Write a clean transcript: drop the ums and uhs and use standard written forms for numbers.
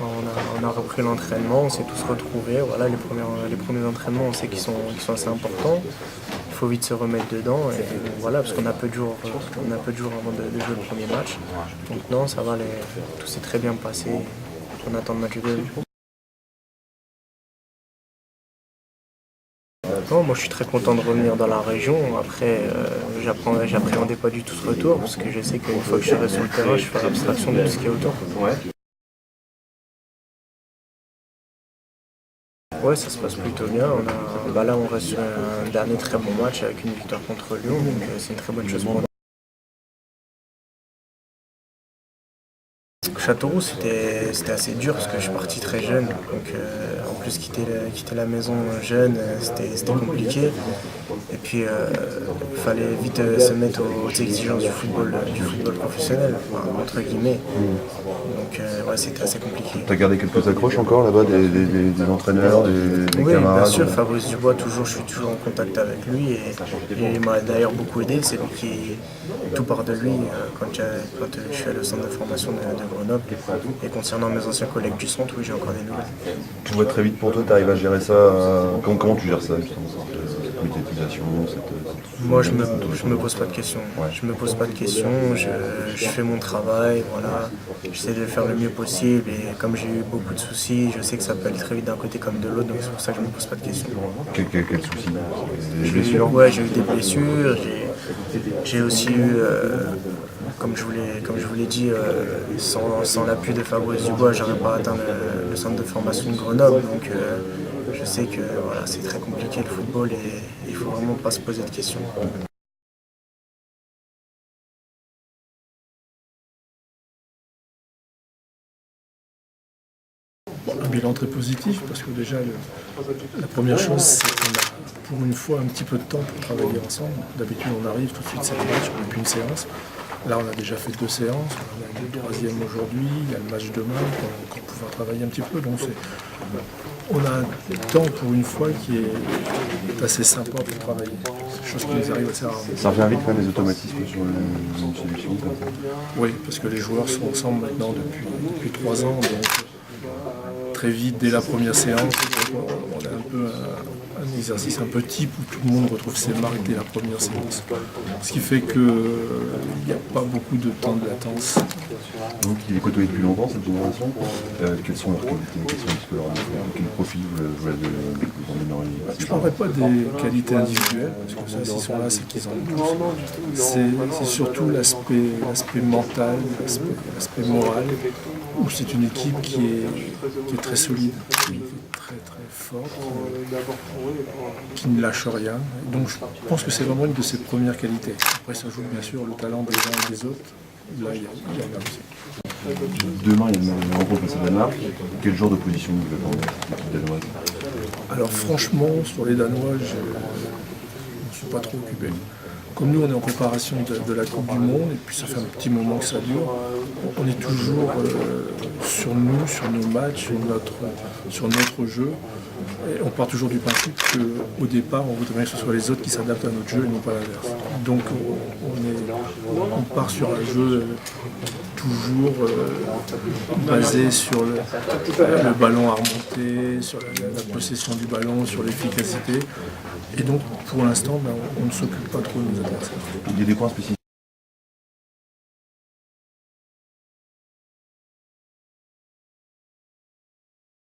On a repris l'entraînement, on s'est tous retrouvés. Voilà, les premiers entraînements, on sait qu'ils sont assez importants. Il faut vite se remettre dedans. Et voilà, parce qu'on a peu de jours, avant de jouer le premier match. Donc non, ça va, tout s'est très bien passé. On attend le match 2. Non, moi je suis très content de revenir dans la région. Après, j'appréhendais pas du tout ce retour parce que je sais qu'une fois que je serai sur le terrain, je ferai abstraction de tout ce qui est autour. Ouais, ça se passe plutôt bien. Là, on reste sur un dernier très bon match avec une victoire contre Lyon, donc c'est une très bonne chose pour nous. Châteauroux, c'était assez dur parce que je suis parti très jeune. Donc, en plus, quitter la maison jeune, c'était compliqué. Et puis, il fallait vite se mettre aux exigences du football professionnel, entre guillemets. Donc, ouais, c'était assez compliqué. Tu as gardé quelques accroches encore là-bas, des entraîneurs, des Oui, camarades? bien sûr, Fabrice Dubois, je suis toujours en contact avec lui et il m'a d'ailleurs beaucoup aidé. C'est lui tout part de lui quand je suis allé au centre de formation de Grenoble. Et concernant mes anciens collègues du centre, oui, j'ai encore des nouvelles. Tu vois très vite pour toi, tu arrives à gérer ça. Comment tu gères ça, justement, cette médiatisation, Moi, je me pose pas de questions. Ouais. Je me pose pas de questions. Je fais mon travail, voilà. J'essaie de le faire le mieux possible. Et comme j'ai eu beaucoup de soucis, je sais que ça peut aller très vite d'un côté comme de l'autre. Donc c'est pour ça que je me pose pas de questions. Quel souci? Des blessures? Ouais, j'ai eu des blessures. J'ai aussi eu, comme je vous l'ai dit, sans l'appui de Fabrice Dubois, j'aurais pas atteint le centre de formation de Grenoble. Donc je sais que voilà, c'est très compliqué le football et il faut vraiment pas se poser de questions. Un bilan très positif parce que déjà la première chose c'est qu'on a pour une fois un petit peu de temps pour travailler ensemble. D'habitude on arrive tout de suite c'est le match, on n'a qu'une séance. Là on a déjà fait 2 séances, on a une troisième aujourd'hui, il y a le match demain pour pouvoir travailler un petit peu. Donc on a un temps pour une fois qui est assez sympa pour travailler. C'est chose qui nous arrive assez rarement. Ça revient vite quand même les automatismes sur une solution comme ça. Oui, parce que les joueurs sont ensemble maintenant depuis 3 ans. Donc très vite, dès la première séance, on a un peu un exercice un peu type où tout le monde retrouve ses marques dès la première séance. Ce qui fait qu'il n'y a pas beaucoup de temps de latence. Vous qui les côtoyez depuis longtemps, cette génération, quelles sont leurs qualités, quel profil vous en aimeriez? Je ne parlerai pas des qualités individuelles, parce que ça, s'ils sont là, c'est qu'ils en ont tous. C'est surtout l'aspect mental, l'aspect moral, où c'est une équipe qui est très solide, qui est très très forte, qui ne lâche rien. Donc je pense que c'est vraiment une de ses premières qualités. Après ça joue bien sûr le talent des uns et des autres. Là, il y a là aussi. Demain, il y a une rencontre face à Danemark. Quel genre d'opposition vous attendez, l'équipe danoise? Alors franchement, sur les Danois, je ne suis pas trop occupé. Comme nous, on est en préparation de la Coupe du Monde, et puis ça fait un petit moment que ça dure, on est toujours sur nous, sur nos matchs, sur notre jeu. Et on part toujours du principe qu'au départ, on voudrait bien que ce soit les autres qui s'adaptent à notre jeu et non pas l'inverse. Donc on part sur un jeu toujours basé sur le ballon à remonter, sur la possession du ballon, sur l'efficacité. Et donc pour l'instant, on ne s'occupe pas trop de nos adversaires. Il y a des points spécifiques.